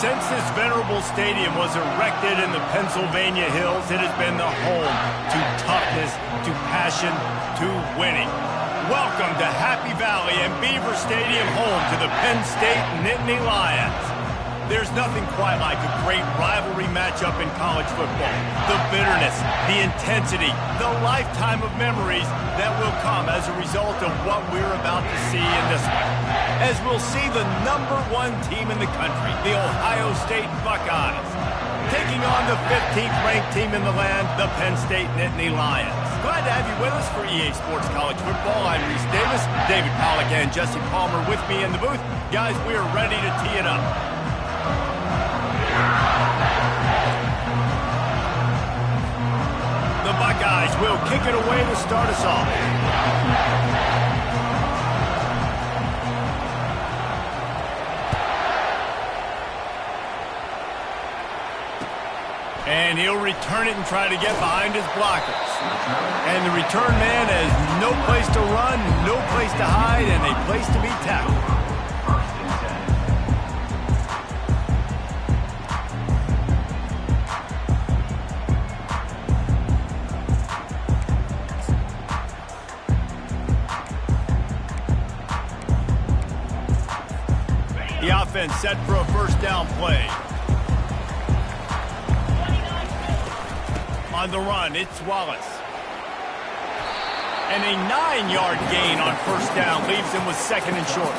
Since this venerable stadium was erected in the Pennsylvania hills, it has been the home to toughness, to passion, to winning. Welcome to Happy Valley and Beaver Stadium, home to the Penn State Nittany Lions. There's nothing quite like a great rivalry matchup in college football. The bitterness, the intensity, the lifetime of memories that will come as a result of what we're about to see in this one. As we'll see the #1 team in the country, the Ohio State Buckeyes, taking on the 15th ranked team in the land, the Penn State Nittany Lions. Glad to have you with us for EA Sports College Football. I'm Reese Davis, David Pollack and Jesse Palmer with me in the booth. Guys, we are ready to tee it up. The Buckeyes will kick it away to start us off. And he'll return it and try to get behind his blockers. And the return man has no place to run, no place to hide, and a place to be tackled. The offense set for a first down play. On the run, it's Wallace. And a 9-yard gain on first down leaves him with second and short.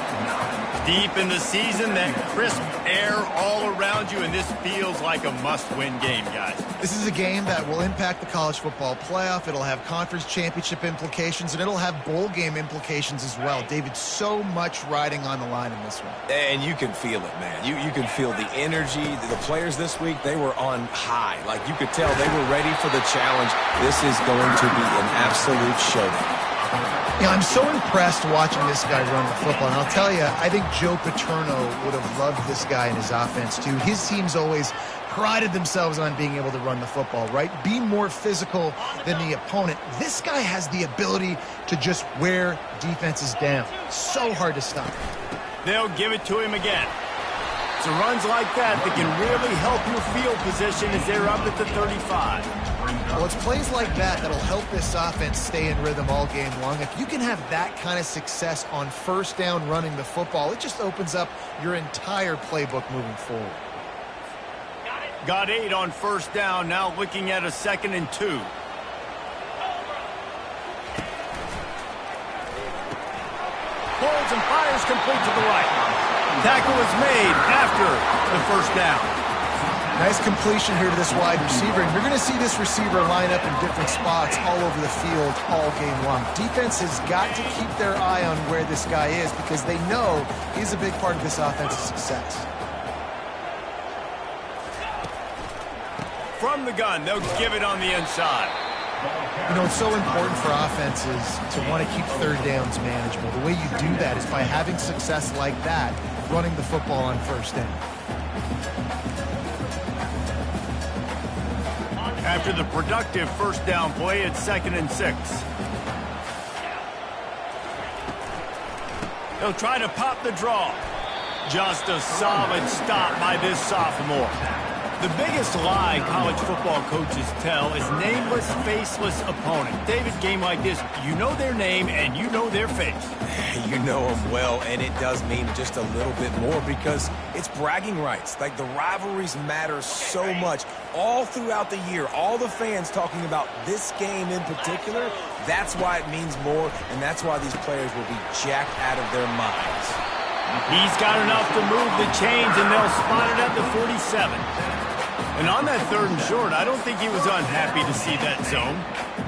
Deep in the season, that crisp air all around you, and this feels like a must-win game, guys. This is a game that will impact the college football playoff. It'll have conference championship implications, and it'll have bowl game implications as well. David, so much riding on the line in this one. And you can feel it, man. You can feel the energy. The players this week, they were on high. Like, you could tell they were ready for the challenge. This is going to be an absolute showdown. Yeah, I'm so impressed watching this guy run the football. And I'll tell you, I think Joe Paterno would have loved this guy in his offense, too. His teams always prided themselves on being able to run the football, right? Be more physical than the opponent. This guy has the ability to just wear defenses down. So hard to stop. They'll give it to him again. It's runs like that can really help your field position as they're up at the 35. Well, it's plays like that that'll help this offense stay in rhythm all game long. If you can have that kind of success on first down running the football, it just opens up your entire playbook moving forward. Got 8 on first down, now looking at a 2nd and 2. Holds and fires complete to the right. Tackle is made after the first down. Nice completion here to this wide receiver, and you're going to see this receiver line up in different spots all over the field all game long. Defense has got to keep their eye on where this guy is because they know he's a big part of this offense's success. From the gun, they'll give it on the inside. You know, it's so important for offenses to want to keep third downs manageable. The way you do that is by having success like that, running the football on first down. After the productive first down play, it's 2nd and 6. He'll try to pop the draw. Just a solid stop by this sophomore. The biggest lie college football coaches tell is nameless, faceless opponent. David, game like this, you know their name and you know their face. You know them well, and it does mean just a little bit more because it's bragging rights. Like, the rivalries matter so much all throughout the year. All the fans talking about this game in particular, that's why it means more, and that's why these players will be jacked out of their minds. He's got enough to move the chains, and they'll spot it at the 47. And on that 3rd and short, I don't think he was unhappy to see that zone.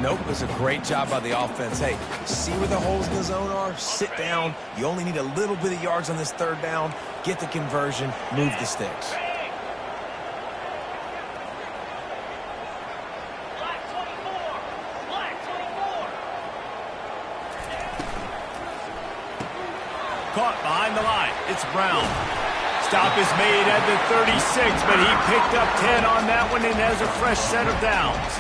Nope, it was a great job by the offense. Hey, see where the holes in the zone are? Sit down. You only need a little bit of yards on this 3rd down. Get the conversion. Move the sticks. Caught behind the line. It's Brown. Stop is made at the 36, but he picked up 10 on that one and has a fresh set of downs.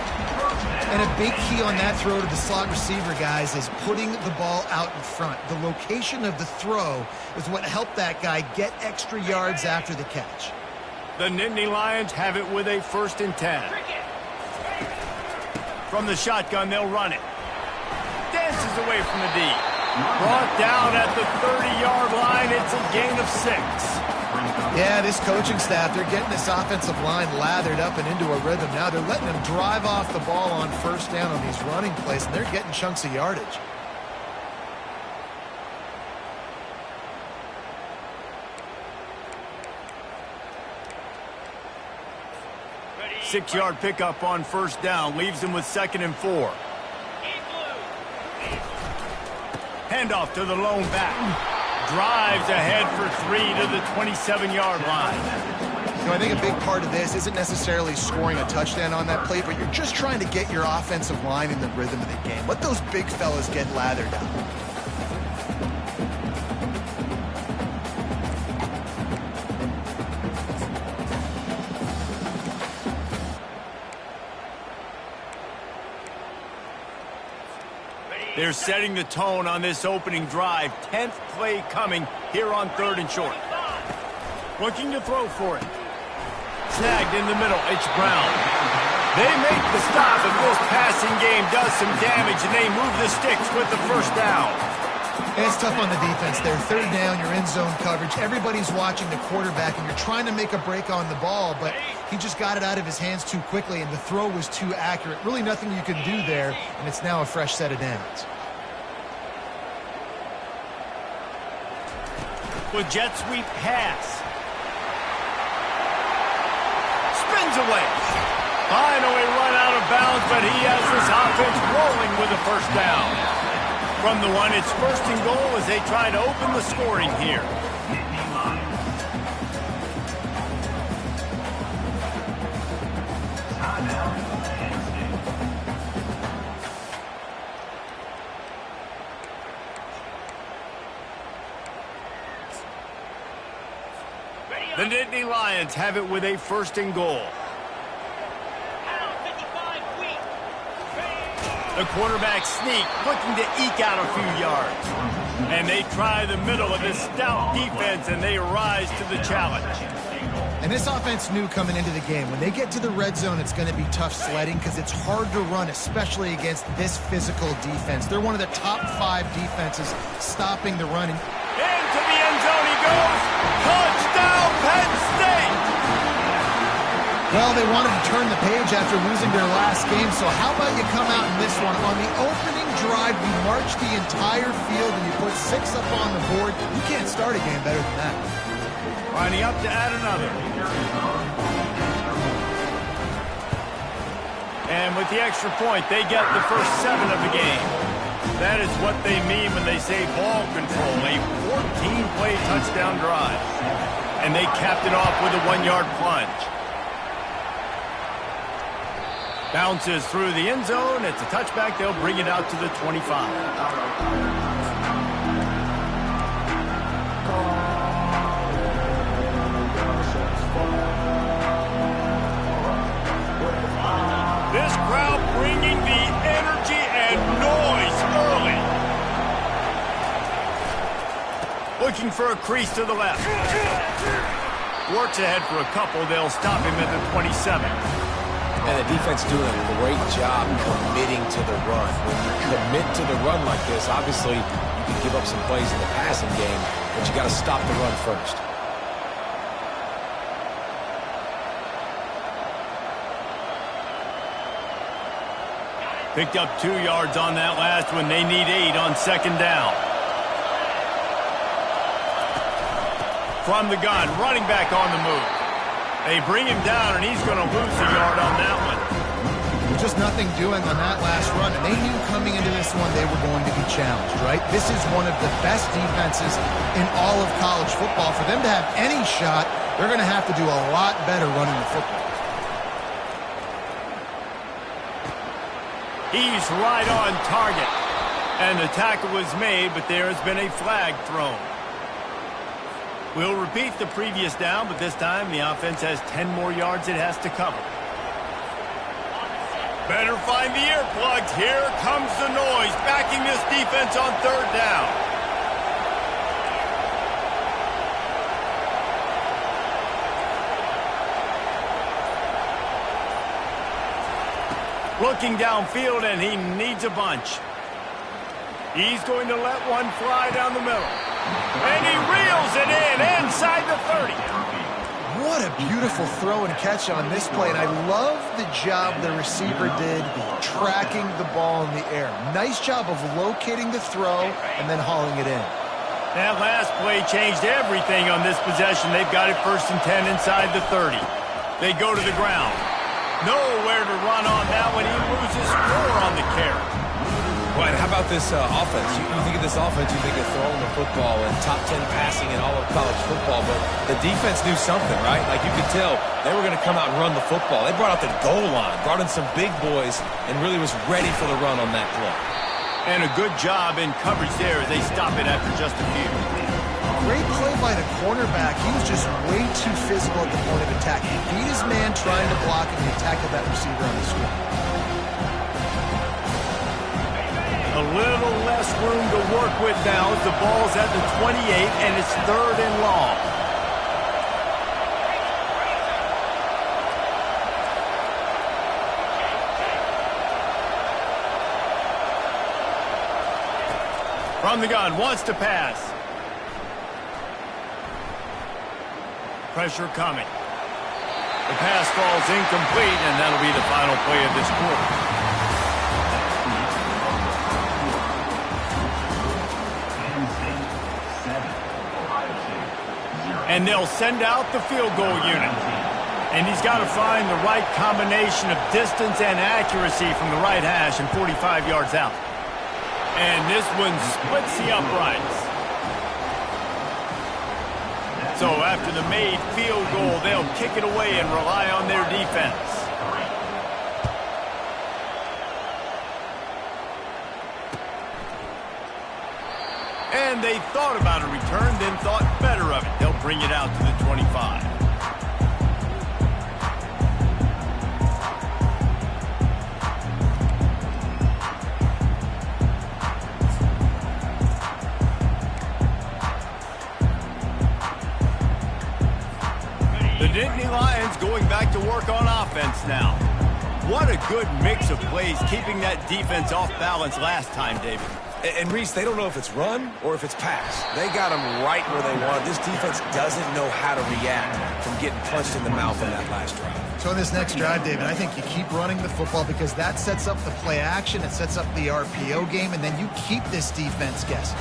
And a big key on that throw to the slot receiver, guys, is putting the ball out in front. The location of the throw is what helped that guy get extra yards after the catch. The Nittany Lions have it with a 1st and 10. From the shotgun, they'll run it. Dances away from the D. Brought down at the 30-yard line. It's a gain of 6. Yeah, this coaching staff, they're getting this offensive line lathered up and into a rhythm. Now they're letting them drive off the ball on 1st down on these running plays, and they're getting chunks of yardage. Six-yard pickup on 1st down. Leaves them with 2nd and 4. Handoff to the lone back. Drives ahead for 3 to the 27-yard line. You know, I think a big part of this isn't necessarily scoring a touchdown on that play, but you're just trying to get your offensive line in the rhythm of the game. Let those big fellas get lathered up. They're setting the tone on this opening drive. 10th play coming here on 3rd and short. Looking to throw for it. Snagged in the middle. It's Brown. They make the stop, and this passing game does some damage, and they move the sticks with the 1st down. It's tough on the defense there. 3rd down, you're in zone coverage. Everybody's watching the quarterback, and you're trying to make a break on the ball, but he just got it out of his hands too quickly, and the throw was too accurate. Really nothing you can do there, and it's now a fresh set of downs. With jet sweep pass. Spins away. Finally run out of bounds, but he has this offense rolling with a 1st down. From the 1, it's 1st and goal as they try to open the scoring here. The Nittany Lions have it with a 1st and goal. The quarterback sneak, looking to eke out a few yards. And they try the middle of this stout defense, and they rise to the challenge. And this offense knew coming into the game, when they get to the red zone, it's going to be tough sledding because it's hard to run, especially against this physical defense. They're one of the top 5 defenses stopping the run. Into the end zone he goes. Touchdown, Penn State! Well, they wanted to turn the page after losing their last game, so how about you come out in this one? On the opening drive, you march the entire field and you put 6 up on the board. You can't start a game better than that. Lining up to add another. And with the extra point, they get the first 7 of the game. That is what they mean when they say ball control, a 14-play touchdown drive. And they capped it off with a 1-yard plunge. Bounces through the end zone. It's a touchback. They'll bring it out to the 25. This crowd bringing the energy and noise early. Looking for a crease to the left. Works ahead for a couple. They'll stop him at the 27. And the defense doing a great job committing to the run. When you commit to the run like this, obviously you can give up some plays in the passing game, but you got to stop the run first. Picked up 2 yards on that last one. They need 8 on 2nd down. From the gun, running back on the move. They bring him down, and he's going to lose a yard on that one. Just nothing doing on that last run, and they knew coming into this one they were going to be challenged, right? This is one of the best defenses in all of college football. For them to have any shot, they're going to have to do a lot better running the football. He's right on target. And the tackle was made, but there has been a flag thrown. We'll repeat the previous down, but this time the offense has 10 more yards it has to cover. Better find the earplugs. Here comes the noise, backing this defense on 3rd down. Looking downfield, and he needs a bunch. He's going to let one fly down the middle. And he reels it in inside the 30. What a beautiful throw and catch on this play, and I love the job the receiver did tracking the ball in the air. Nice job of locating the throw and then hauling it in. That last play changed everything on this possession. They've got it 1st and 10 inside the 30. They go to the ground. Nowhere to run on that one. He loses 4 on the carry. Well, and how about this offense? You think of this offense, you think of throwing the football and top 10 passing in all of college football, but the defense knew something, right? Like you could tell they were going to come out and run the football. They brought out the goal line, brought in some big boys, and really was ready for the run on that play. And a good job in coverage there as they stop it after just a few. Great play by the cornerback. He was just way too physical at the point of attack. He beat his man trying to block, and he tackled that receiver on the screen. A little less room to work with now as the ball's at the 28, and it's 3rd and long. From the gun, wants to pass. Pressure coming. The pass falls incomplete, and that'll be the final play of this quarter. And they'll send out the field goal unit. And he's got to find the right combination of distance and accuracy from the right hash and 45 yards out. And this one splits the uprights. So after the made field goal, they'll kick it away and rely on their defense. And they thought about a return, then thought better of it. They'll bring it out to the 25. The Nittany Lions going back to work on offense now. What a good mix of plays, keeping that defense off balance last time, David. And Reese, they don't know if it's run or if it's pass. They got them right where they want. This defense doesn't know how to react from getting punched in the mouth in that last drive. So in this next drive, David, I think you keep running the football because that sets up the play action, it sets up the RPO game, and then you keep this defense guessing.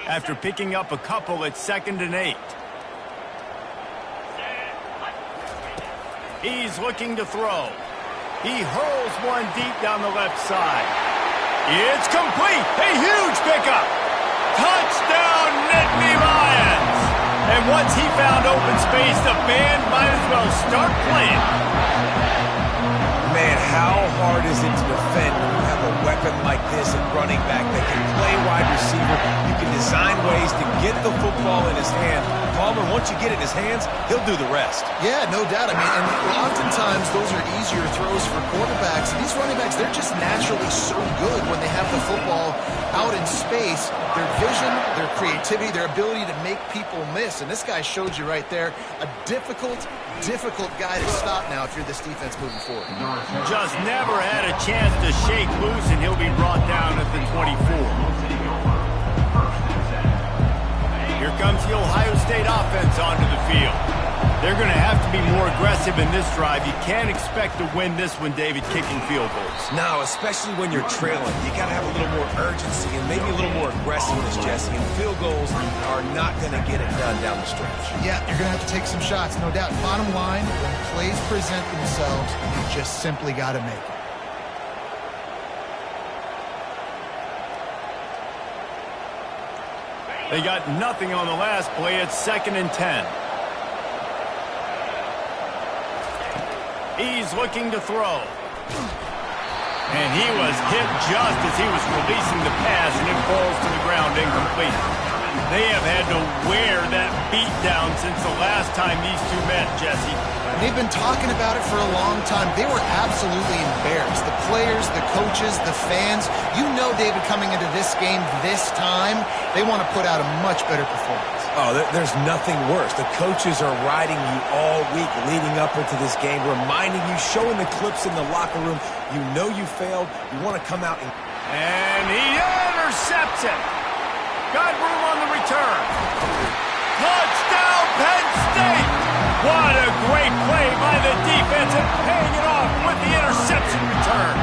After picking up a couple at 2nd and 8. He's looking to throw. He hurls one deep down the left side. It's complete. A huge pickup. Touchdown, Nittany Lions. And once he found open space, the band might as well start playing. Man, how hard is it to defend when you have a weapon like this at running back that can play wide receiver? You can design ways to get the football in his hand. Palmer, once you get it in his hands, he'll do the rest. Yeah, no doubt. I mean, and oftentimes those are easier throws for quarterbacks. These running backs, they're just naturally so good when they have the football out in space. Their vision, their creativity, their ability to make people miss. And this guy showed you right there, a difficult guy to stop now if you're this defense moving forward. Just never had a chance to shake loose, and he'll be brought down at the 24. Here comes the Ohio State offense onto the field. They're going to have to be more aggressive in this drive. You can't expect to win this one, David, kicking field goals. No, especially when you're trailing. You got to have a little more urgency and maybe a little more aggressiveness, Jesse. And field goals are not going to get it done down the stretch. Yeah, you're going to have to take some shots, no doubt. Bottom line, when plays present themselves, you just simply got to make it. They got nothing on the last play. It's 2nd and 10. He's looking to throw. And he was hit just as he was releasing the pass, and it falls to the ground incomplete. They have had to wear that beat down since the last time these two met, Jesse. They've been talking about it for a long time. They were absolutely embarrassed. The players, the coaches, the fans. You know, David, coming into this game this time, they want to put out a much better performance. Oh, there's nothing worse. The coaches are riding you all week leading up into this game, reminding you, showing the clips in the locker room. You know you failed. You want to come out and he intercepts it. Got room on the return. Touchdown, Penn State! What a great play by the defense and paying it off with the interception return.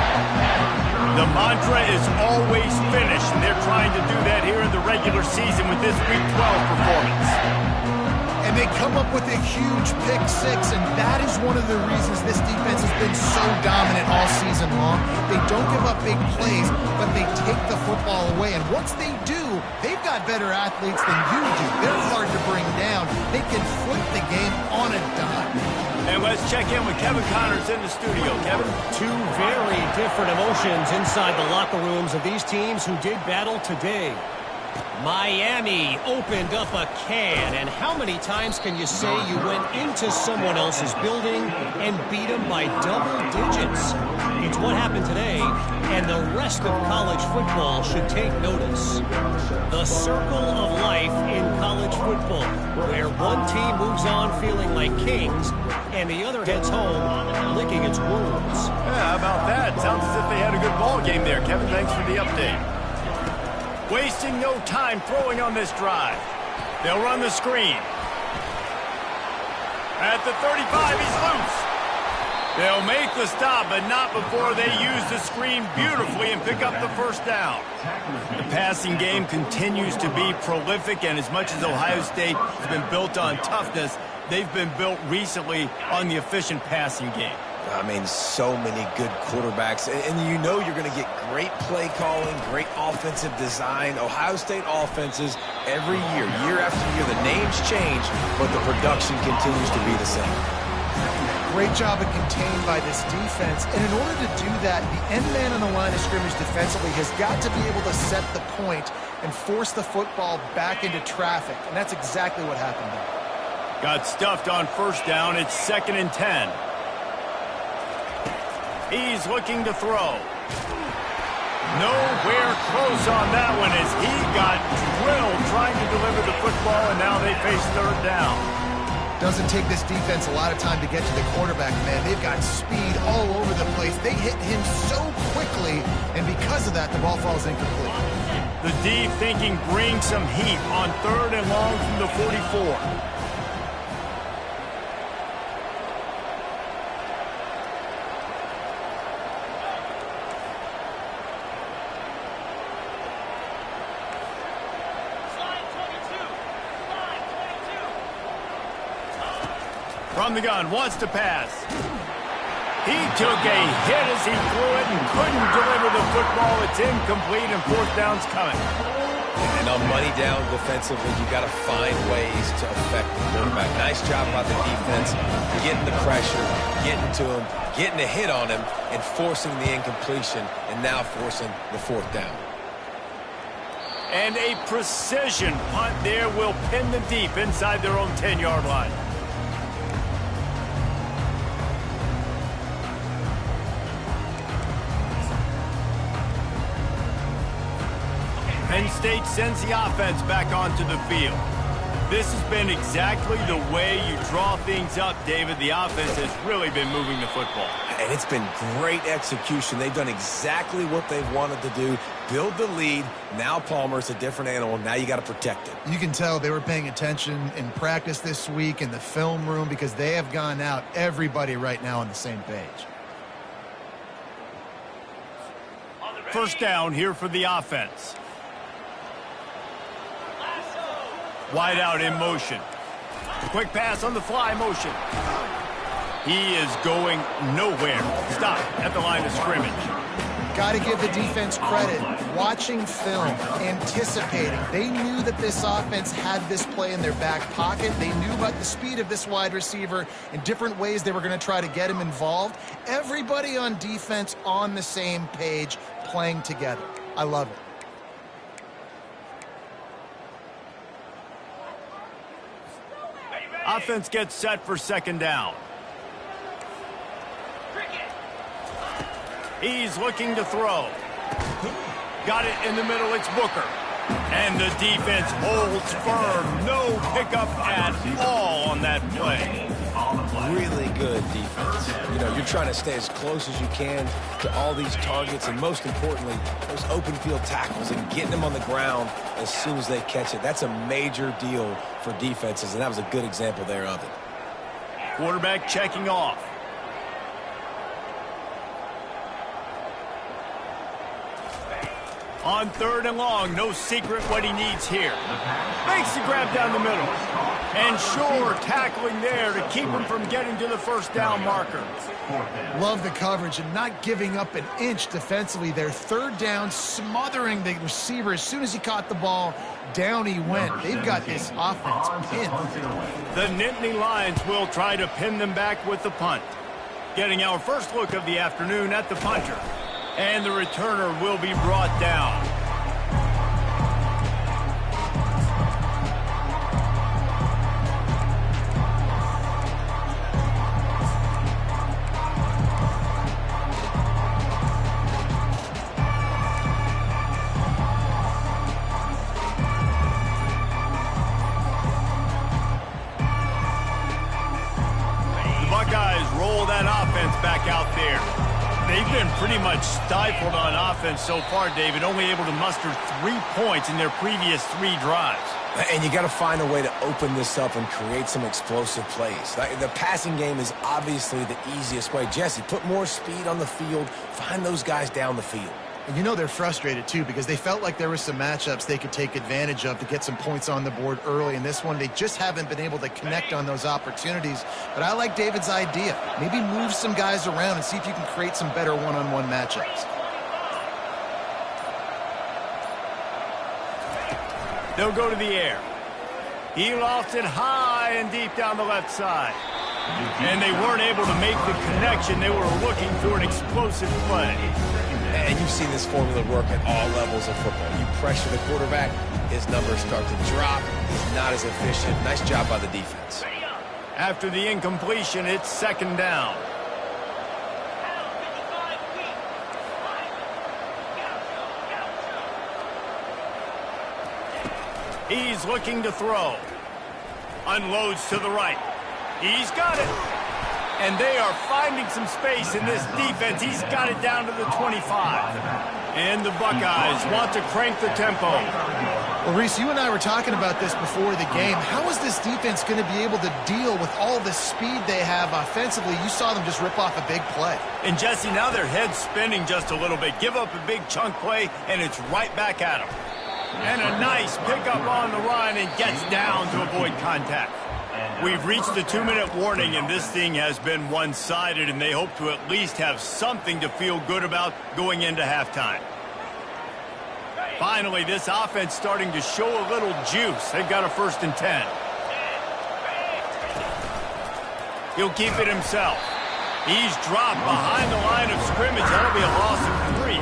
The mantra is always finish, and they're trying to do that here in the regular season with this Week 12 performance. And they come up with a huge pick six, and that is one of the reasons this defense has been so dominant all season long. They don't give up big plays, but they take the football away. And once they do, they've got better athletes than you do. They're hard to bring down. They can flip the game on a dime. And let's check in with Kevin Connors in the studio. Kevin? Two very different emotions inside the locker rooms of these teams who did battle today. Miami opened up a can, and how many times can you say you went into someone else's building and beat them by double digits? It's what happened today, and the rest of college football should take notice. The circle of life in college football, where one team moves on feeling like kings, and the other heads home licking its wounds. Yeah, how about that? Sounds as if they had a good ball game there. Kevin, thanks for the update. Wasting no time throwing on this drive. They'll run the screen. At the 35, he's loose. They'll make the stop, but not before they use the screen beautifully and pick up the first down. The passing game continues to be prolific, and as much as Ohio State has been built on toughness, they've been built recently on the efficient passing game. I mean, so many good quarterbacks, and you know you're going to get great play calling, great offensive design. Ohio State offenses every year after year, the names change, but the production continues to be the same. Great job of contained by this defense, and in order to do that, the end man on the line of scrimmage defensively has got to be able to set the point and force the football back into traffic, and that's exactly what happened there. Got stuffed on first down. It's 2nd and 10. He's looking to throw. Nowhere close on that one as he got drilled trying to deliver the football, and now they face 3rd down. Doesn't take this defense a lot of time to get to the quarterback, man. They've got speed all over the place. They hit him so quickly, and because of that, the ball falls incomplete. The D thinking bring some heat on 3rd and long from the 44. From the gun, wants to pass. He took a hit as he threw it and couldn't deliver the football. It's incomplete, and 4th down's coming. And on money down defensively, you got to find ways to affect the quarterback. Nice job by the defense, getting the pressure, getting to him, getting a hit on him, and forcing the incompletion, and now forcing the 4th down. And a precision punt there will pin the deep inside their own 10-yard line. Penn State sends the offense back onto the field. This has been exactly the way you draw things up, David. The offense has really been moving the football. And it's been great execution. They've done exactly what they've wanted to do. Build the lead. Now Palmer's a different animal. Now you got to protect it. You can tell they were paying attention in practice this week in the film room because they have gone out, everybody right now on the same page. First down here for the offense. Wide out in motion. Quick pass on the fly motion. He is going nowhere. Stop at the line of scrimmage. Got to give the defense credit. Watching film, anticipating. They knew that this offense had this play in their back pocket. They knew about the speed of this wide receiver in different ways they were going to try to get him involved. Everybody on defense on the same page, playing together. I love it. Offense gets set for 2nd down. He's looking to throw. Got it in the middle. It's Booker. And the defense holds firm. No pickup at all on that play. Really good defense. You know, you're trying to stay as close as you can to all these targets, and most importantly, those open field tackles and getting them on the ground as soon as they catch it. That's a major deal for defenses, and that was a good example there of it. Quarterback checking off. On 3rd and long, no secret what he needs here. Makes the grab down the middle. And sure, tackling there to keep him from getting to the first down marker. Love the coverage and not giving up an inch defensively there. 3rd down, smothering the receiver. As soon as he caught the ball, down he went. They've got this offense pinned. The Nittany Lions will try to pin them back with the punt. Getting our first look of the afternoon at the punter. And the returner will be brought down. The Buckeyes roll that offense back out there. They've been pretty much stifled on offense so far, David, only able to muster 3 points in their previous 3 drives. And you got to find a way to open this up and create some explosive plays. The passing game is obviously the easiest way. Jesse, put more speed on the field, find those guys down the field. And you know they're frustrated, too, because they felt like there were some matchups they could take advantage of to get some points on the board early. In this one, they just haven't been able to connect on those opportunities. But I like David's idea. Maybe move some guys around and see if you can create some better one-on-one matchups. They'll go to the air. He lost it high and deep down the left side. And they weren't able to make the connection. They were looking for an explosive play. And you've seen this formula work at all levels of football. You pressure the quarterback, his numbers start to drop. He's not as efficient. Nice job by the defense. After the incompletion, it's 2nd down. He's looking to throw. Unloads to the right. He's got it. And they are finding some space in this defense. He's got it down to the 25. And the Buckeyes want to crank the tempo. Well, Reese, you and I were talking about this before the game. How is this defense going to be able to deal with all the speed they have offensively? You saw them just rip off a big play. And, Jesse, now their head's spinning just a little bit. Give up a big chunk play, and it's right back at them. And a nice pickup on the run and gets down to avoid contact. We've reached the 2-minute warning, and this thing has been one-sided, and they hope to at least have something to feel good about going into halftime. Finally, this offense starting to show a little juice. They've got a 1st and 10. He'll keep it himself. He's dropped behind the line of scrimmage. That'll be a loss of 3.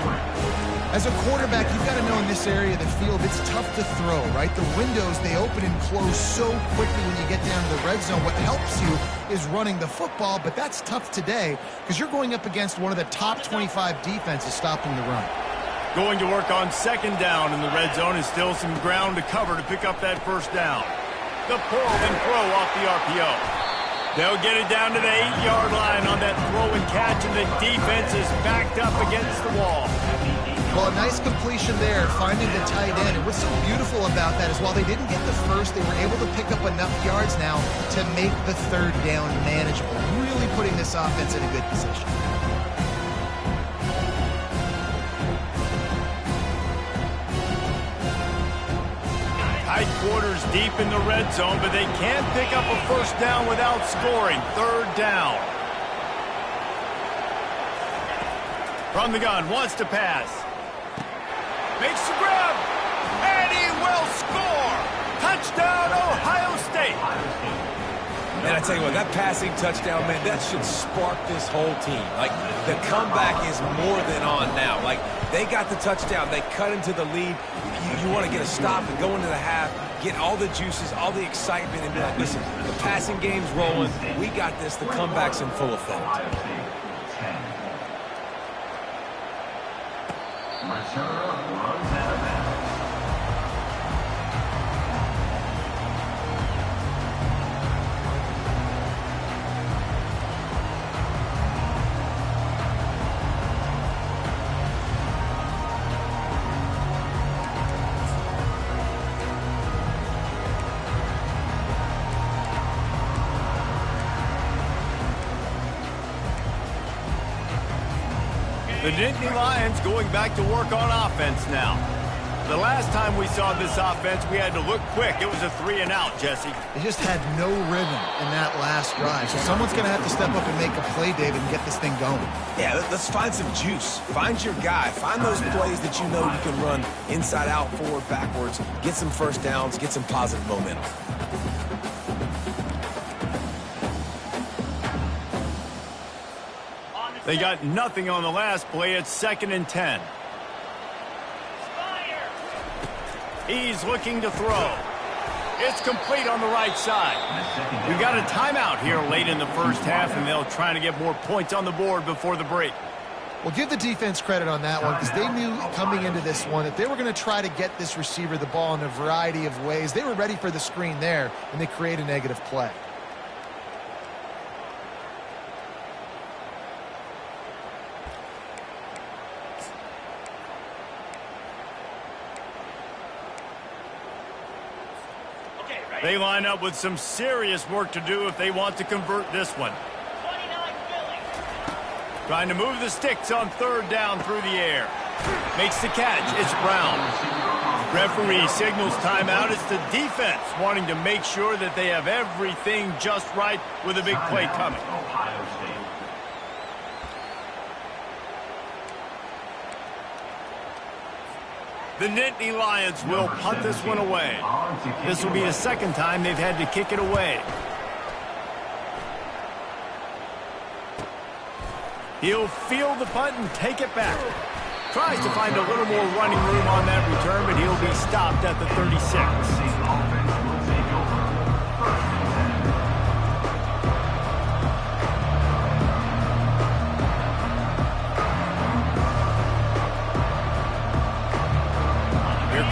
As a quarterback, you've got to know in this area of the field, it's tough to throw, right? The windows, they open and close so quickly when you get down to the red zone. What helps you is running the football, but that's tough today because you're going up against one of the top 25 defenses stopping the run. Going to work on 2nd down in the red zone and still some ground to cover to pick up that 1st down. The pull and throw off the RPO. They'll get it down to the 8-yard line on that throw and catch, and the defense is backed up against the wall. Well, a nice completion there, finding the tight end. And what's so beautiful about that is while they didn't get the first, they were able to pick up enough yards now to make the 3rd down manageable, really putting this offense in a good position. Tight quarters deep in the red zone, but they can't pick up a 1st down without scoring. 3rd down. From the gun, wants to pass. Makes the grab, and he will score! Touchdown, Ohio State! And I tell you what, that passing touchdown, man, that should spark this whole team. Like, the comeback is more than on now. Like, they got the touchdown. They cut into the lead. You want to get a stop and go into the half, get all the juices, all the excitement, and be like, listen, the passing game's rolling. We got this. The comeback's in full effect. The Nittany Lions going back to work on offense now. The last time we saw this offense, we had to look quick. It was a 3-and-out, Jesse. They just had no rhythm in that last drive. So someone's going to have to step up and make a play, David, and get this thing going. Yeah, let's find some juice. Find your guy. Find those plays that you know you can run inside out, forward, backwards. Get some first downs. Get some positive momentum. They got nothing on the last play. It's 2nd and 10. He's looking to throw. It's complete on the right side. We got a timeout here late in the first half, and they'll try to get more points on the board before the break. Well, give the defense credit on that one because they knew coming into this one that they were going to try to get this receiver the ball in a variety of ways. They were ready for the screen there, and they create a negative play. They line up with some serious work to do if they want to convert this one. Trying to move the sticks on 3rd down through the air. Makes the catch. It's Brown. Referee signals timeout. It's the defense wanting to make sure that they have everything just right with a big play coming. The Nittany Lions will punt this one away. This will be the 2nd time they've had to kick it away. He'll field the punt and take it back. Tries to find a little more running room on that return, but he'll be stopped at the 36.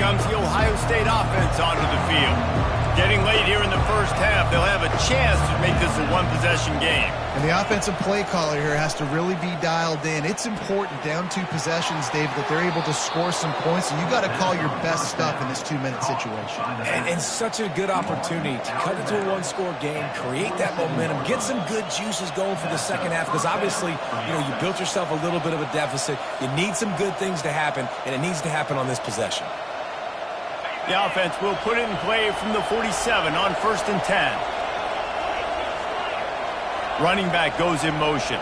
Comes the Ohio State offense onto the field. Getting late here in the first half, they'll have a chance to make this a one-possession game. And the offensive play caller here has to really be dialed in. It's important down 2 possessions, Dave, that they're able to score some points, and you got to call your best stuff in this 2-minute situation. And such a good opportunity to cut it to a 1-score game, create that momentum, get some good juices going for the second half, because obviously, you built yourself a little bit of a deficit. You need some good things to happen, and it needs to happen on this possession. The offense will put it in play from the 47 on 1st and 10. Running back goes in motion.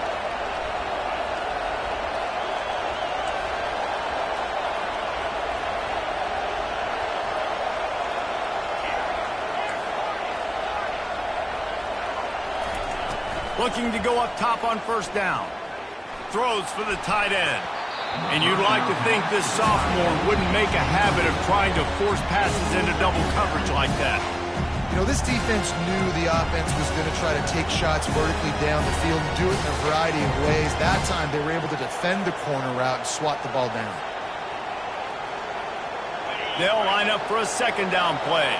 Looking to go up top on 1st down. Throws for the tight end. And you'd like to think this sophomore wouldn't make a habit of trying to force passes into double coverage like that. This defense knew the offense was going to try to take shots vertically down the field and do it in a variety of ways. That time, they were able to defend the corner route and swat the ball down. They'll line up for a 2nd down play.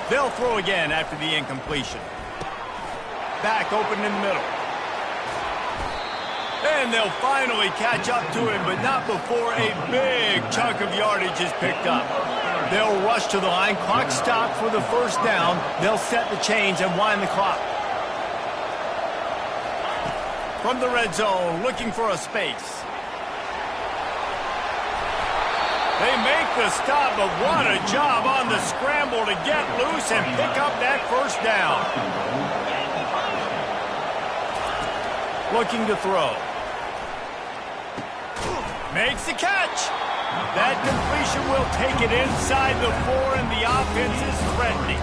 They'll throw again after the incompletion. Back open in the middle. And they'll finally catch up to him, but not before a big chunk of yardage is picked up. They'll rush to the line. Clock stopped for the 1st down. They'll set the chains and wind the clock. From the red zone, looking for a space. They make the stop, but what a job on the scramble to get loose and pick up that 1st down. Looking to throw. Makes the catch. That completion will take it inside the 4, and the offense is threatening.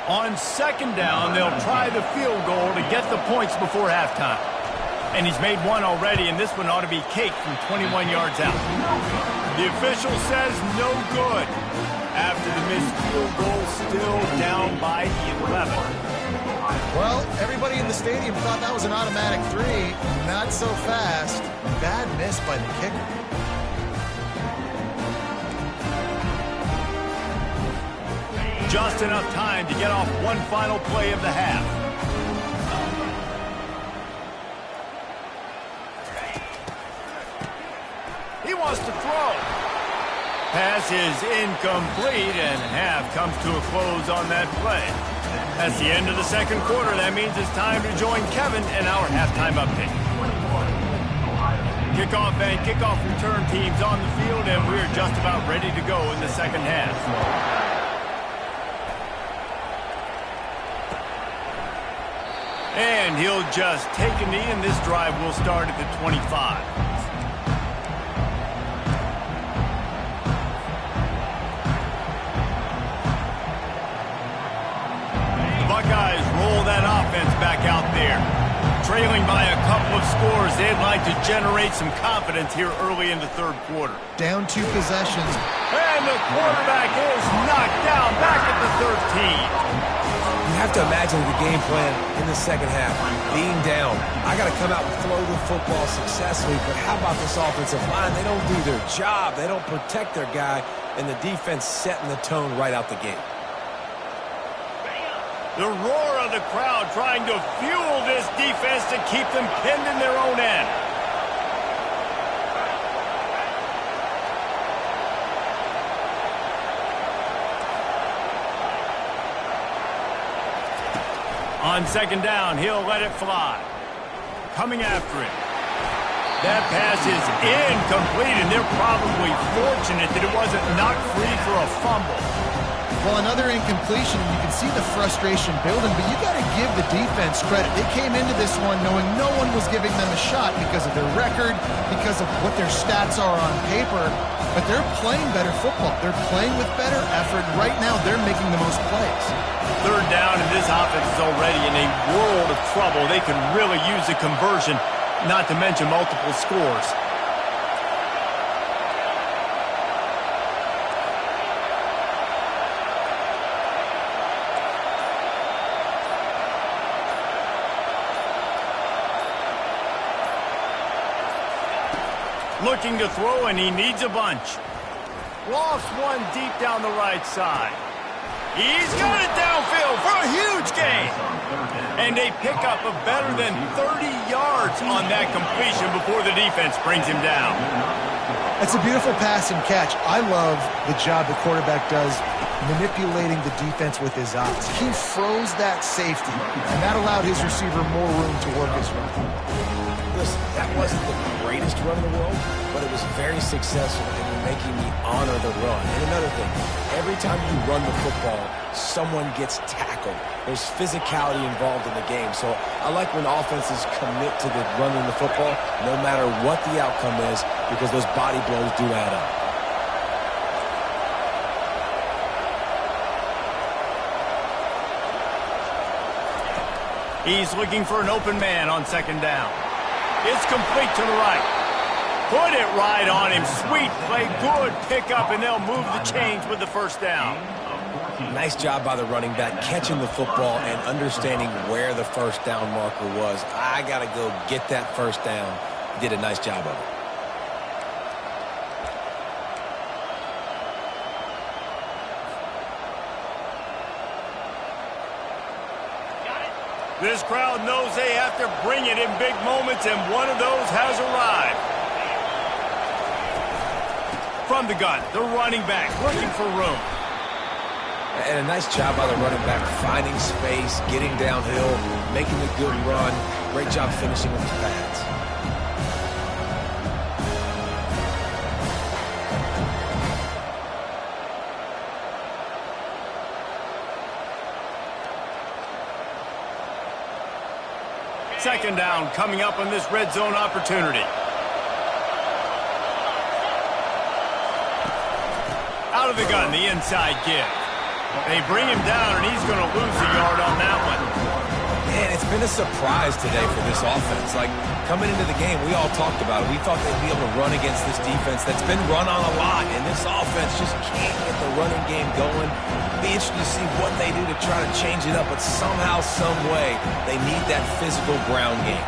On second down, they'll try the field goal to get the points before halftime. And he's made one already, and this one ought to be cake from 21 yards out. The official says no good. After the missed field goal, still down by 11. Well, everybody in the stadium thought that was an automatic 3. Not so fast. Bad miss by the kicker. Just enough time to get off one final play of the half. He wants to throw. Pass is incomplete, and half comes to a close on that play. That's the end of the second quarter. That means it's time to join Kevin in our halftime update. Kickoff and kickoff return teams on the field, and we're just about ready to go in the second half. And he'll just take a knee, and this drive will start at the 25. The Buckeyes roll that offense back out there. Trailing by a couple of scores, they'd like to generate some confidence here early in the third quarter. Down 2 possessions. And the quarterback is knocked down back at the 13. You have to imagine the game plan in the second half. Being down, I got to come out and throw the football successfully, but how about this offensive line? They don't do their job. They don't protect their guy, and the defense setting the tone right out the gate. The roar of the crowd trying to fuel this defense to keep them pinned in their own end. On second down, he'll let it fly. Coming after it. That pass is incomplete, and they're probably fortunate that it wasn't knocked free for a fumble. Well, another incompletion, and you can see the frustration building, but you got to give the defense credit. They came into this one knowing no one was giving them a shot because of their record, because of what their stats are on paper, but they're playing better football. They're playing with better effort. Right now, they're making the most plays. Third down, and this offense is already in a world of trouble. They could really use a conversion, not to mention multiple scores. Looking to throw, and he needs a bunch. Lost one deep down the right side. He's got it downfield for a huge gain. And they pick up a better than 30 yards on that completion before the defense brings him down. It's a beautiful pass and catch. I love the job the quarterback does manipulating the defense with his eyes. He froze that safety, and that allowed his receiver more room to work his run. Listen, that wasn't the greatest run in the world, but it was very successful in making me honor the run. And another thing, every time you run the football, someone gets tackled. There's physicality involved in the game. So I like when offenses commit to the running the football, no matter what the outcome is, because those body blows do add up. He's looking for an open man on second down. It's complete to the right. Put it right on him. Sweet play, good pickup, and they'll move the chains with the first down. Nice job by the running back, catching the football and understanding where the first down marker was. I got to go get that first down. He did a nice job of it. This crowd knows they have to bring it in big moments, and one of those has arrived. From the gun, the running back looking for room. And a nice job by the running back, finding space, getting downhill, making a good run. Great job finishing with the pads. Second down coming up on this red zone opportunity. Out of the gun, the inside give. They bring him down, and he's going to lose a yard on that one. Man, it's been a surprise today for this offense. Like, coming into the game, we all talked about it. We thought they'd be able to run against this defense that's been run on a lot, and this offense just can't get the running game going. Be interested to see what they do to try to change it up, but somehow, some way, they need that physical ground game.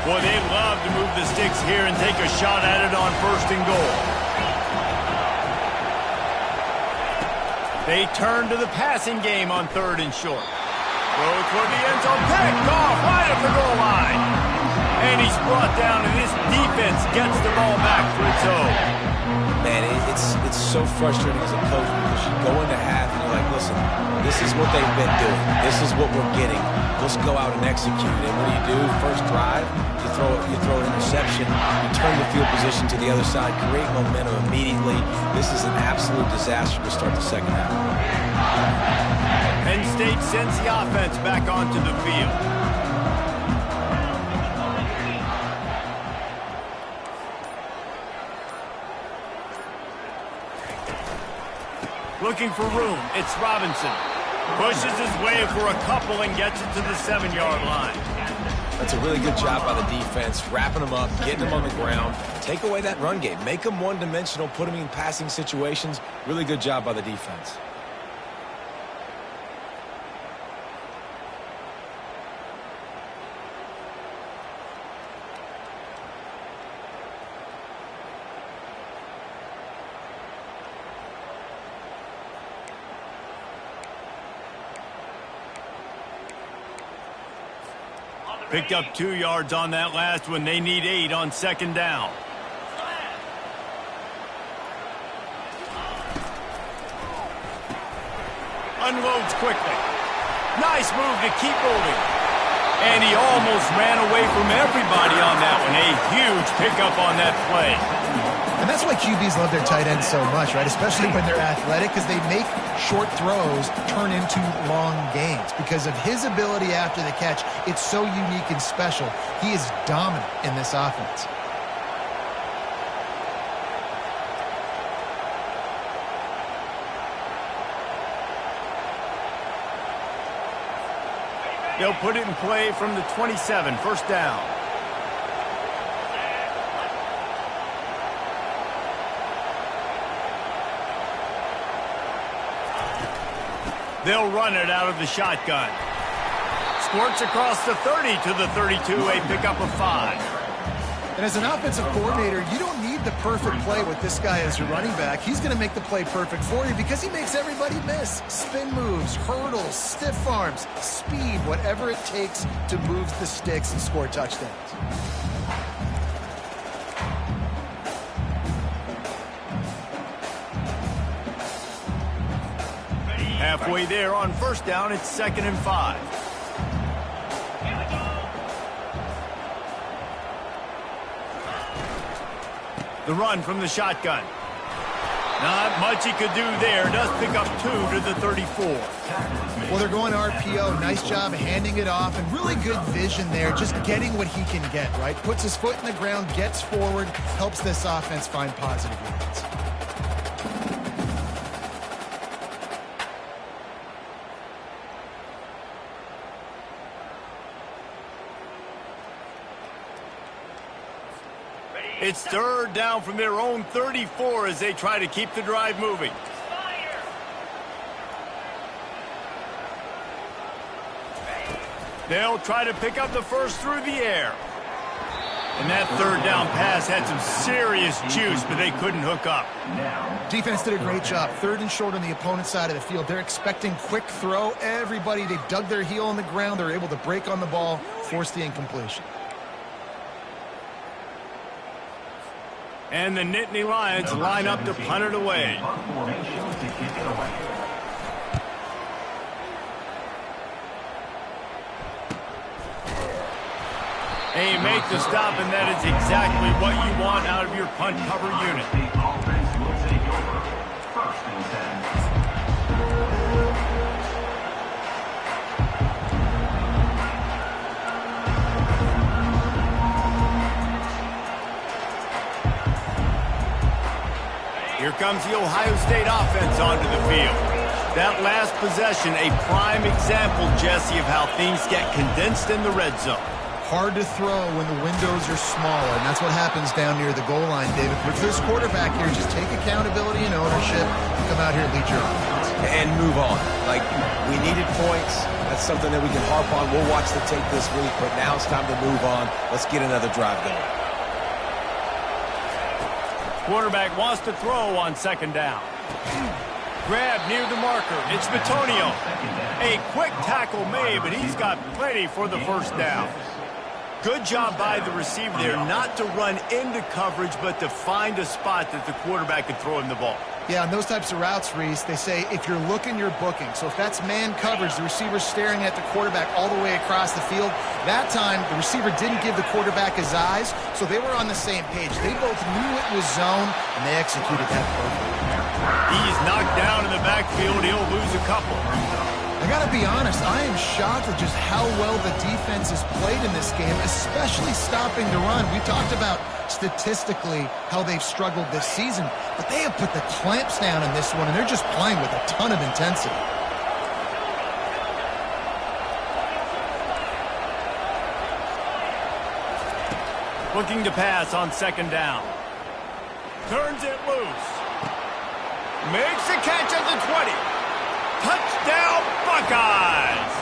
Boy, they love to move the sticks here and take a shot at it on 1st and goal. They turn to the passing game on 3rd and short. Throw toward the end zone, picked off right at the goal line. And he's brought down, and this defense gets the ball back for its own. Man, it's so frustrating as a coach because you go into half and you're like, listen, this is what they've been doing. This is what we're getting. Let's go out and execute. And what do? First drive, you throw an interception, you turn the field position to the other side, create momentum immediately. This is an absolute disaster to start the second half. Penn State sends the offense back onto the field. Looking for room, it's Robinson. Pushes his way for a couple and gets it to the 7-yard line. That's a really good job by the defense, wrapping them up, getting them on the ground. Take away that run game. Make them one-dimensional, put them in passing situations. Really good job by the defense. Picked up 2 yards on that last one. They need 8 on 2nd down. Unloads quickly. Nice move to keep moving. And he almost ran away from everybody on that one. A huge pickup on that play. And that's why QBs love their tight ends so much, right? Especially when they're athletic, because they make short throws turn into long gains. Because of his ability after the catch, it's so unique and special. He is dominant in this offense. They'll put it in play from the 27, 1st down. They'll run it out of the shotgun. Squirts across the 30 to the 32, a pickup of 5. And as an offensive coordinator, you don't need the perfect play with this guy as your running back. He's going to make the play perfect for you because he makes everybody miss. Spin moves, hurdles, stiff arms, speed, whatever it takes to move the sticks and score touchdowns. Halfway there on 1st down, it's 2nd and 5. The run from the shotgun. Not much he could do there. Does pick up 2 to the 34. Well, they're going RPO. Nice job handing it off, and really good vision there, just getting what he can get, right? Puts his foot in the ground, gets forward, helps this offense find positive units. It's 3rd down from their own 34 as they try to keep the drive moving. They'll try to pick up the first through the air. And that 3rd down pass had some serious juice, but they couldn't hook up. Defense did a great job. 3rd and short on the opponent's side of the field. They're expecting quick throw. Everybody, they dug their heel on the ground. They're able to break on the ball, force the incompletion. And the Nittany Lions line up to punt it away. And you make the stop, and that is exactly what you want out of your punt cover unit. Here comes the Ohio State offense onto the field. That last possession, a prime example, Jesse, of how things get condensed in the red zone. Hard to throw when the windows are smaller, and that's what happens down near the goal line, David. For this quarterback here, just take accountability and ownership and come out here and lead your offense. And move on. Like, we needed points. That's something that we can harp on. We'll watch the tape this week, but now it's time to move on. Let's get another drive going. Quarterback wants to throw on second down. Grab near the marker. It's Bitonio. A quick tackle made, but he's got plenty for the first down. Good job by the receiver there not to run into coverage, but to find a spot that the quarterback can throw him the ball. Yeah, on those types of routes, Reese, they say if you're looking, you're booking. So if that's man coverage, the receiver's staring at the quarterback all the way across the field. That time, the receiver didn't give the quarterback his eyes, so they were on the same page. They both knew it was zone, and they executed that perfectly. He's knocked down in the backfield. He'll lose a couple. I got to be honest, I am shocked at just how well the defense has played in this game, especially stopping the run. We talked about statistically how they've struggled this season, but they have put the clamps down in this one, and they're just playing with a ton of intensity. Looking to pass on second down. Turns it loose. Makes a catch at the 20. Touchdown, Buckeyes!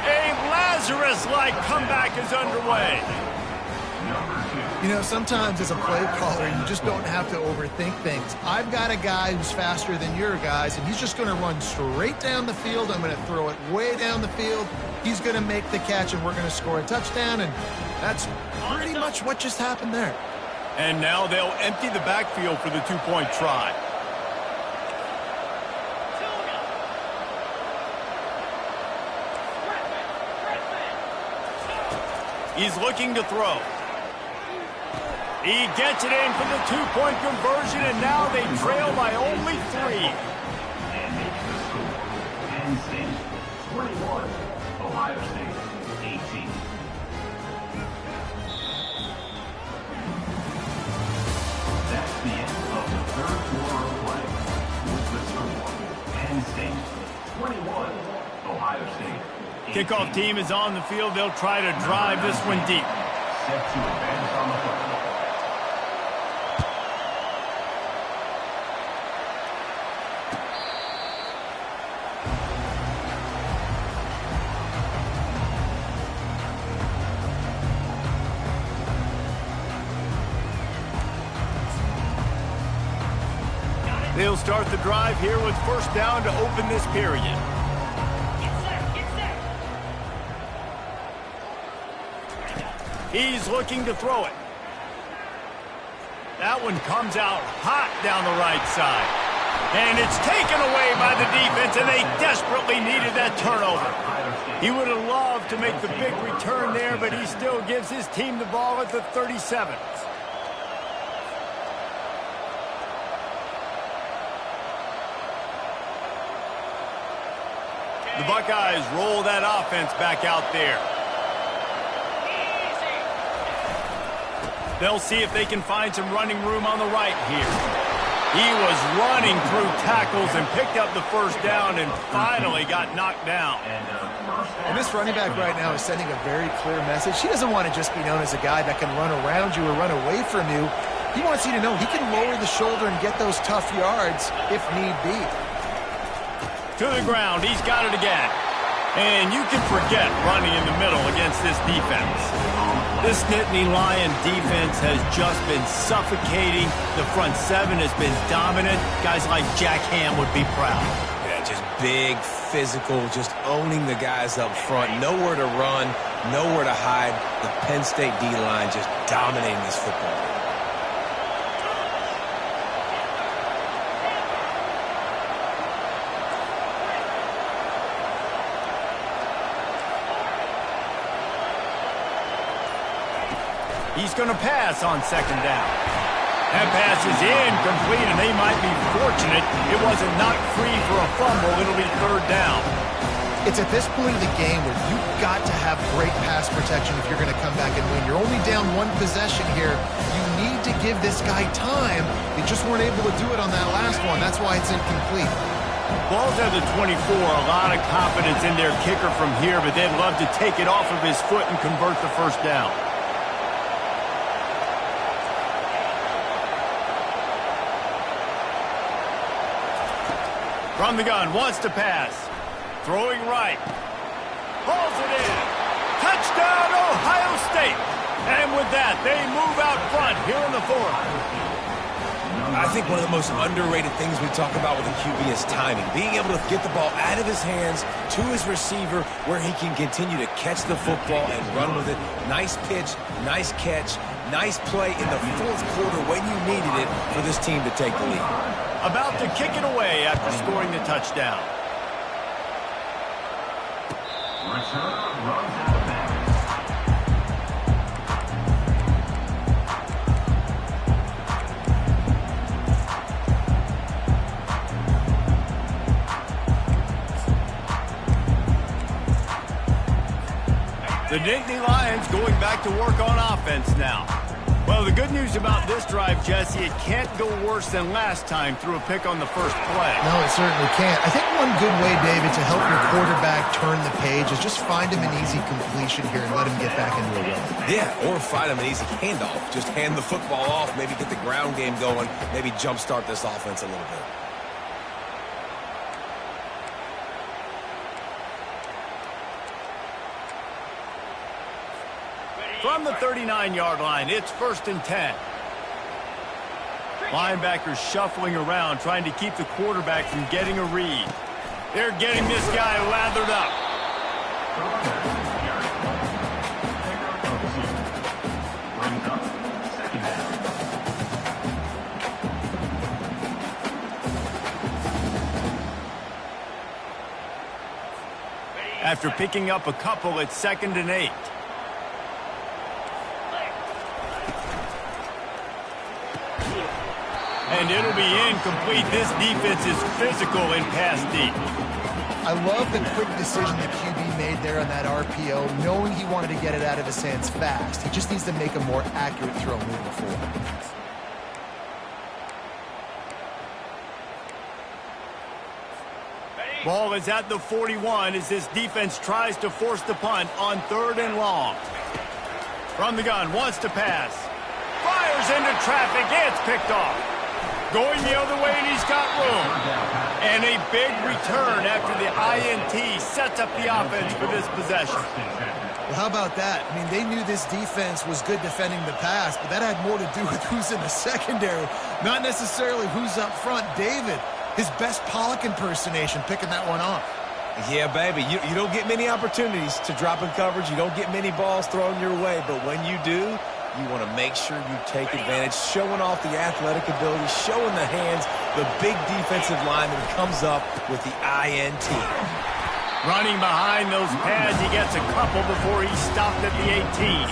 A Lazarus-like comeback is underway. You know, sometimes as a play caller, you just don't have to overthink things. I've got a guy who's faster than your guys, and he's just going to run straight down the field. I'm going to throw it way down the field. He's going to make the catch, and we're going to score a touchdown, and that's pretty much what just happened there. And now they'll empty the backfield for the two-point try. He's looking to throw. He gets it in for the two-point conversion, and now they trail by only 3. Penn State 21, Ohio State 18. That's the end of the third quarter of play. With the score, Penn State 21, Ohio State 18. Kickoff team is on the field. They'll try to drive this one deep. Set to advance on the football. They'll start the drive here with first down to open this period. He's looking to throw it. That one comes out hot down the right side. And it's taken away by the defense, and they desperately needed that turnover. He would have loved to make the big return there, but he still gives his team the ball at the 37. The Buckeyes roll that offense back out there. They'll see if they can find some running room on the right here. He was running through tackles and picked up the first down and finally got knocked down. And this running back right now is sending a very clear message. He doesn't want to just be known as a guy that can run around you or run away from you. He wants you to know he can lower the shoulder and get those tough yards if need be. To the ground, he's got it again. And you can forget running in the middle against this defense. This Nittany Lion defense has just been suffocating. The front seven has been dominant. Guys like Jack Ham would be proud. Yeah, just big, physical, just owning the guys up front. Nowhere to run, nowhere to hide. The Penn State D-line just dominating this football game. He's going to pass on second down. That pass is incomplete, and they might be fortunate it wasn't knocked free for a fumble. It'll be third down. It's at this point of the game where you've got to have great pass protection if you're going to come back and win. You're only down one possession here. You need to give this guy time. They just weren't able to do it on that last one. That's why it's incomplete. Ball's at the 24, a lot of confidence in their kicker from here, but they'd love to take it off of his foot and convert the first down. From the gun, wants to pass. Throwing right. Hauls it in. Touchdown, Ohio State. And with that, they move out front here in the fourth. I think one of the most underrated things we talk about with a QB is timing. Being able to get the ball out of his hands to his receiver where he can continue to catch the football and run with it. Nice pitch, nice catch, nice play in the fourth quarter when you needed it for this team to take the lead. About to kick it away after scoring the touchdown. The Nittany Lions going back to work on offense now. Well, the good news about this drive, Jesse, it can't go worse than last time through a pick on the first play. No, it certainly can't. I think one good way, David, to help your quarterback turn the page is just find him an easy completion here and let him get back into a run. Yeah, or find him an easy handoff. Just hand the football off, maybe get the ground game going, maybe jumpstart this offense a little bit. From the 39-yard line, it's 1st and 10. Linebackers shuffling around, trying to keep the quarterback from getting a read. They're getting this guy lathered up. After picking up a couple, it's 2nd and 8. And it'll be incomplete. This defense is physical and pass deep. I love the quick decision the QB made there on that RPO, knowing he wanted to get it out of his hands fast. He just needs to make a more accurate throw moving forward. Ball is at the 41 as this defense tries to force the punt on 3rd and long. From the gun, wants to pass. Fires into traffic. It's picked off. Going the other way, and he's got room. And a big return after the INT sets up the offense for this possession. Well, how about that? I mean, they knew this defense was good defending the pass, but that had more to do with who's in the secondary, not necessarily who's up front. David, his best Pollock impersonation, picking that one off. Yeah, baby, you don't get many opportunities to drop in coverage. You don't get many balls thrown your way, but when you do, you want to make sure you take advantage, showing off the athletic ability, showing the hands, the big defensive lineman comes up with the INT. Running behind those pads, he gets a couple before he's stopped at the 18.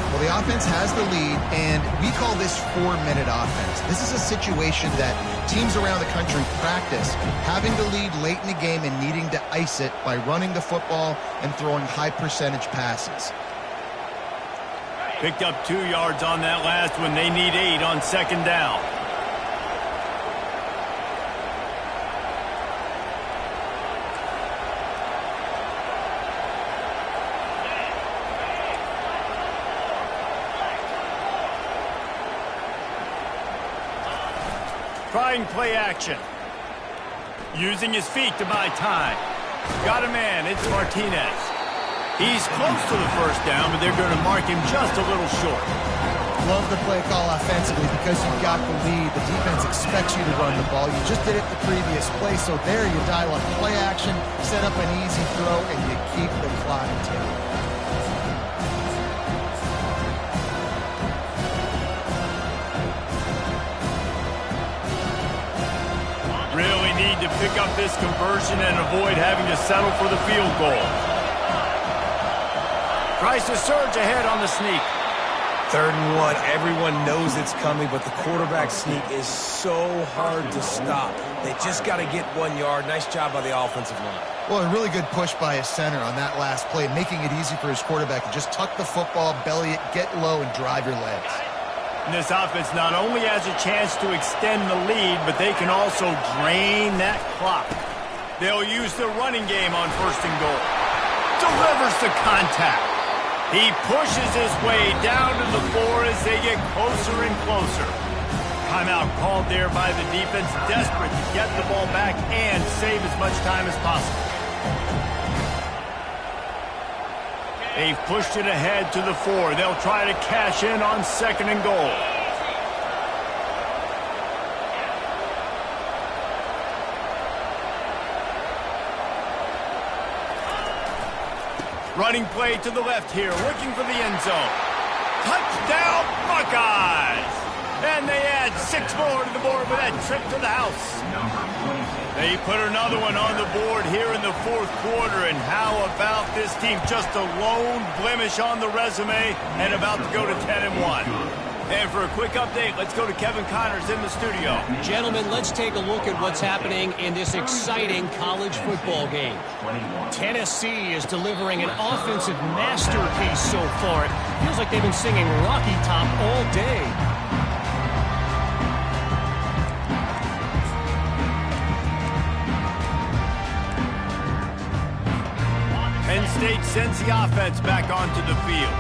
Well, the offense has the lead, and we call this 4-minute offense. This is a situation that teams around the country practice, having the lead late in the game and needing to ice it by running the football and throwing high-percentage passes. Picked up 2 yards on that last one. They need 8 on 2nd down. Trying play action. Using his feet to buy time. Got a man. It's Martinez. He's close to the first down, but they're going to mark him just a little short. Love the play call offensively because you've got the lead. The defense expects you to run the ball. You just did it the previous play, so there you dial up play action, set up an easy throw, and you keep the clock ticking. Really need to pick up this conversion and avoid having to settle for the field goal. Tries to surge ahead on the sneak. 3rd and 1. Everyone knows it's coming, but the quarterback sneak is so hard to stop. They just got to get 1 yard. Nice job by the offensive line. Well, a really good push by his center on that last play, making it easy for his quarterback to just tuck the football, belly it, get low, and drive your legs. And this offense not only has a chance to extend the lead, but they can also drain that clock. They'll use the running game on 1st and goal. Delivers the contact. He pushes his way down to the floor as they get closer and closer. Timeout called there by the defense, desperate to get the ball back and save as much time as possible. They've pushed it ahead to the 4. They'll try to cash in on 2nd and goal. Running play to the left here, looking for the end zone. Touchdown, Buckeyes! And they add 6 more to the board with that trip to the house. They put another one on the board here in the 4th quarter. And how about this team? Just a lone blemish on the resume and about to go to 10-1. And for a quick update, let's go to Kevin Connors in the studio. Gentlemen, let's take a look at what's happening in this exciting college football game. Tennessee is delivering an offensive masterpiece so far. It feels like they've been singing Rocky Top all day. Penn State sends the offense back onto the field.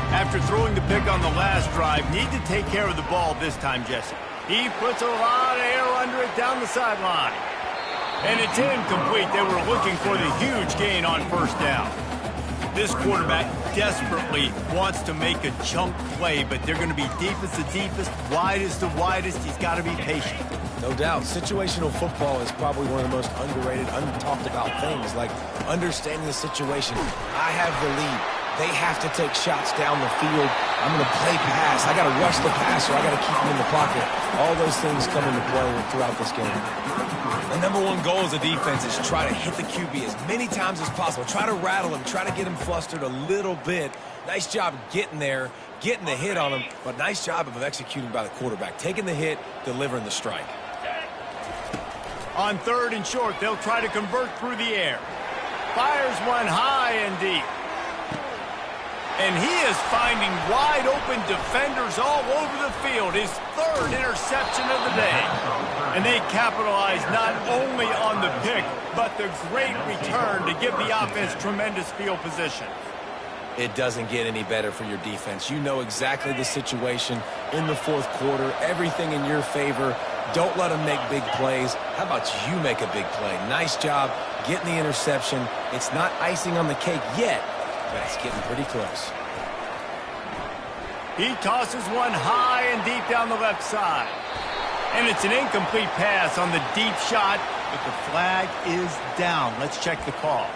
After throwing the pick on the last drive, need to take care of the ball this time, Jesse. He puts a lot of air under it down the sideline. And it's incomplete. They were looking for the huge gain on 1st down. This quarterback desperately wants to make a chunk play, but they're going to be deepest to deepest, widest to widest. He's got to be patient. No doubt. Situational football is probably one of the most underrated, untalked about things, like understanding the situation. I have the lead. They have to take shots down the field. I'm going to play pass. I got to rush the passer. I got to keep him in the pocket. All those things come into play throughout this game. The number one goal as a defense is try to hit the QB as many times as possible. Try to rattle him. Try to get him flustered a little bit. Nice job getting there, getting the hit on him, but nice job of executing by the quarterback. Taking the hit, delivering the strike. On 3rd and short, they'll try to convert through the air. Fires one high and deep. And he is finding wide-open defenders all over the field. His 3rd interception of the day. And they capitalize not only on the pick, but the great return to give the offense tremendous field position. It doesn't get any better for your defense. You know exactly the situation in the 4th quarter. Everything in your favor. Don't let them make big plays. How about you make a big play? Nice job getting the interception. It's not icing on the cake yet, but it's getting pretty close. He tosses one high and deep down the left side. And it's an incomplete pass on the deep shot, but the flag is down. Let's check the call.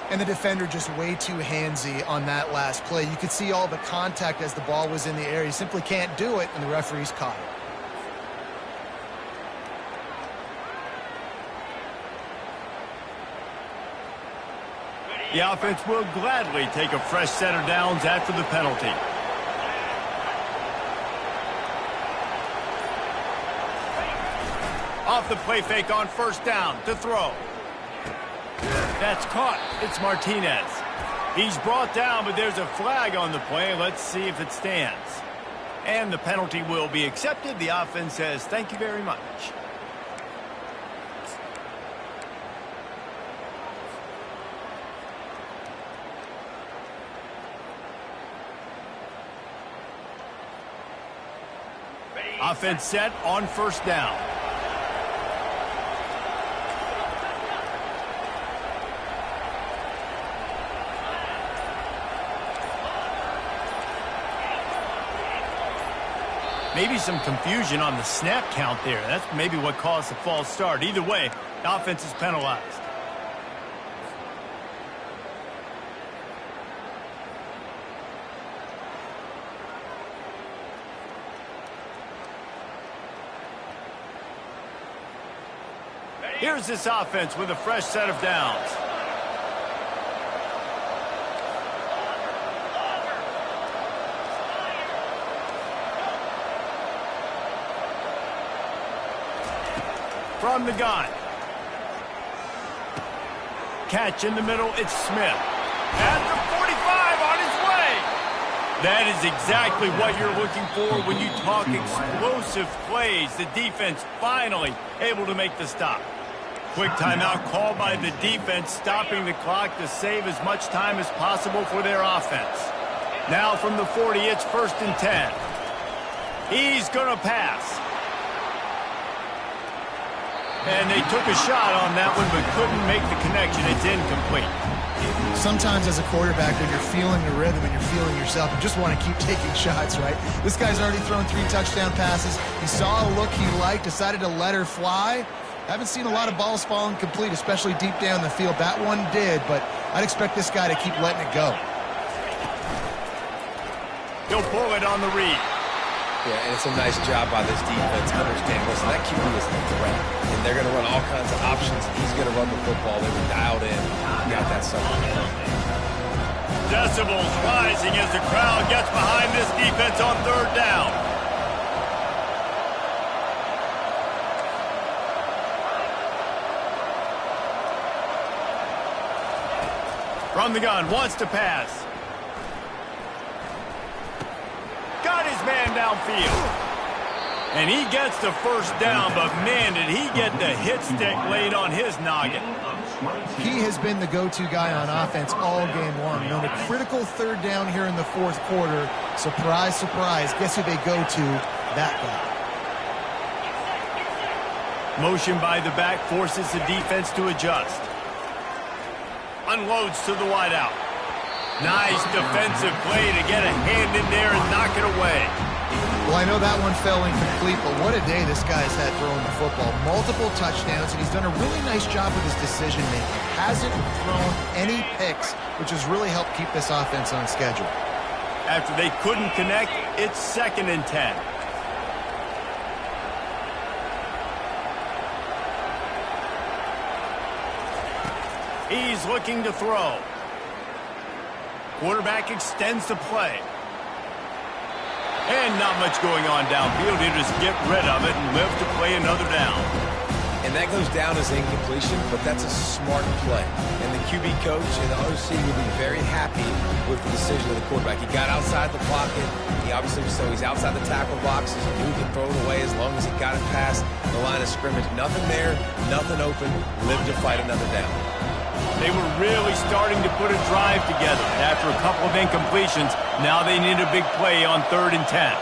And the defender just way too handsy on that last play. You could see all the contact as the ball was in the air. He simply can't do it, and the referee's caught it. The offense will gladly take a fresh set of downs after the penalty. Off the play fake on 1st down to throw. That's caught. It's Martinez. He's brought down, but there's a flag on the play. Let's see if it stands. And the penalty will be accepted. The offense says, thank you very much. Offense set on 1st down. Maybe some confusion on the snap count there. That's maybe what caused the false start. Either way, the offense is penalized. Here's this offense with a fresh set of downs. From the gun. Catch in the middle, it's Smith. At the 45 on his way. That is exactly what you're looking for when you talk explosive plays. The defense finally able to make the stop. Quick timeout called by the defense, stopping the clock to save as much time as possible for their offense. Now from the 40, it's 1st and 10. He's going to pass. And they took a shot on that one but couldn't make the connection. It's incomplete. Sometimes as a quarterback, when you're feeling the rhythm and you're feeling yourself, you just want to keep taking shots, right? This guy's already thrown 3 touchdown passes. He saw a look he liked, decided to let her fly. Haven't seen a lot of balls falling complete, especially deep down the field. That one did, but I'd expect this guy to keep letting it go. He'll pull it on the read. Yeah, and it's a nice job by this defense. Understand, listen, that QB is a threat, and they're going to run all kinds of options. He's going to run the football. They were dialed in. Got that somewhere. Decibels rising as the crowd gets behind this defense on 3rd down. From the gun, wants to pass. Got his man downfield. And he gets the 1st down, but man, did he get the hit stick laid on his noggin. He has been the go-to guy on offense all game long. On a critical 3rd down here in the 4th quarter, surprise, surprise, guess who they go to? That guy. Motion by the back forces the defense to adjust. Unloads to the wideout. Nice defensive play to get a hand in there and knock it away. Well, I know that one fell incomplete, but what a day this guy's had throwing the football. Multiple touchdowns, and he's done a really nice job with his decision-making. Hasn't thrown any picks, which has really helped keep this offense on schedule. After they couldn't connect, it's 2nd and 10. He's looking to throw. Quarterback extends the play. And not much going on downfield. He'll just get rid of it and live to play another down. And that goes down as incompletion, but that's a smart play. And the QB coach and the OC will be very happy with the decision of the quarterback. He got outside the pocket. He obviously, so he's outside the tackle boxes. He knew he could throw it away as long as he got it past the line of scrimmage. Nothing there, nothing open. Live to fight another down. They were really starting to put a drive together. After a couple of incompletions, now they need a big play on 3rd and 10.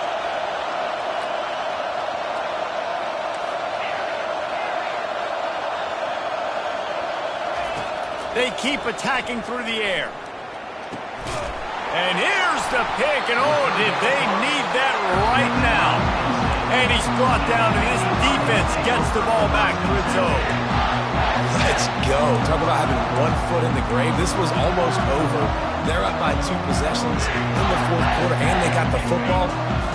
They keep attacking through the air. And here's the pick, and oh, did they need that right now. And he's brought down, and his defense gets the ball back to its own. Let's go. Talk about having 1 foot in the grave. This was almost over. They're up by 2 possessions in the 4th quarter, and they got the football.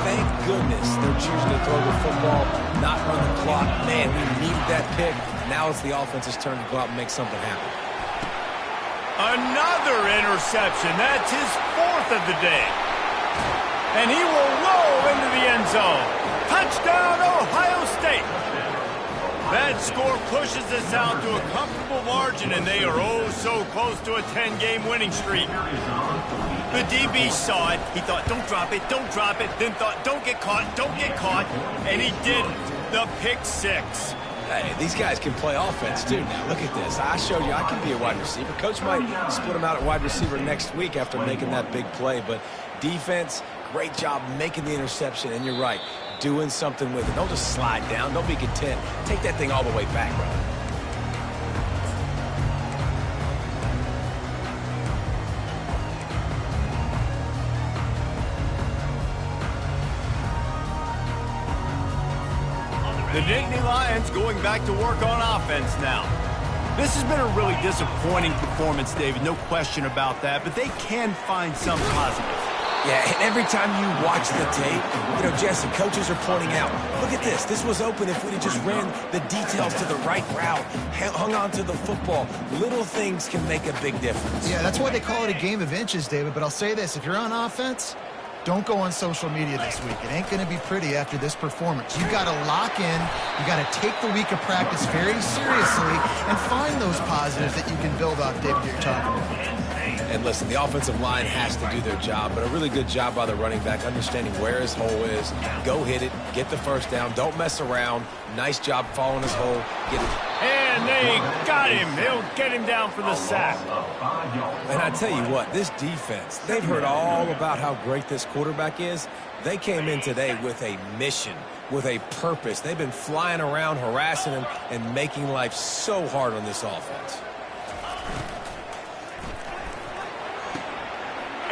Thank goodness they're choosing to throw the football, not run the clock. Man, we needed that pick. Now it's the offense's turn to go out and make something happen. Another interception. That's his 4th of the day. And he will roll into the end zone. Touchdown, Ohio State. That score pushes us out to a comfortable margin, and they are oh so close to a 10-game winning streak. The DB saw it. He thought, don't drop it, then thought, don't get caught, and he didn't. The pick 6. Hey, these guys can play offense, too. Now, look at this. I showed you I can be a wide receiver. Coach might split him out at wide receiver next week after making that big play, but defense, great job making the interception, and you're right. Doing something with it. Don't just slide down. Don't be content. Take that thing all the way back, brother. The Nittany Lions going back to work on offense now. This has been a really disappointing performance, David. No question about that, but they can find some positives. Yeah, and every time you watch the tape, you know, Jesse, coaches are pointing out, look at this. This was open if we'd have just ran the details to the right route, hung on to the football. Little things can make a big difference. Yeah, that's why they call it a game of inches, David. But I'll say this, if you're on offense, don't go on social media this week. It ain't going to be pretty after this performance. You got to lock in. You got to take the week of practice very seriously and find those positives that you can build off, David, you're talking about. And listen, the offensive line has to do their job, but a really good job by the running back, understanding where his hole is. Go hit it, get the first down, don't mess around. Nice job following his hole. Get it. And they got him. He'll get him down for the sack. And I tell you what, this defense, they've heard all about how great this quarterback is. They came in today with a mission, with a purpose. They've been flying around, harassing him, and making life so hard on this offense.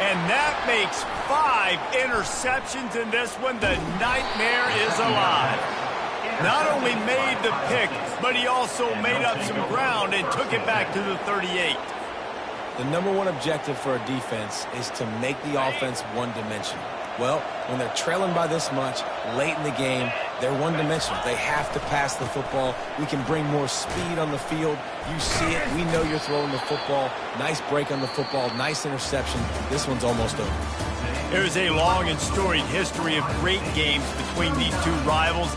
And that makes 5 interceptions in this one. The nightmare is alive. Not only made the pick, but he also made up some ground and took it back to the 38. The number one objective for a defense is to make the offense one-dimensional. Well, when they're trailing by this much, late in the game, they're one-dimensional. They have to pass the football. We can bring more speed on the field. You see it. We know you're throwing the football. Nice break on the football. Nice interception. This one's almost over. There's a long and storied history of great games between these two rivals.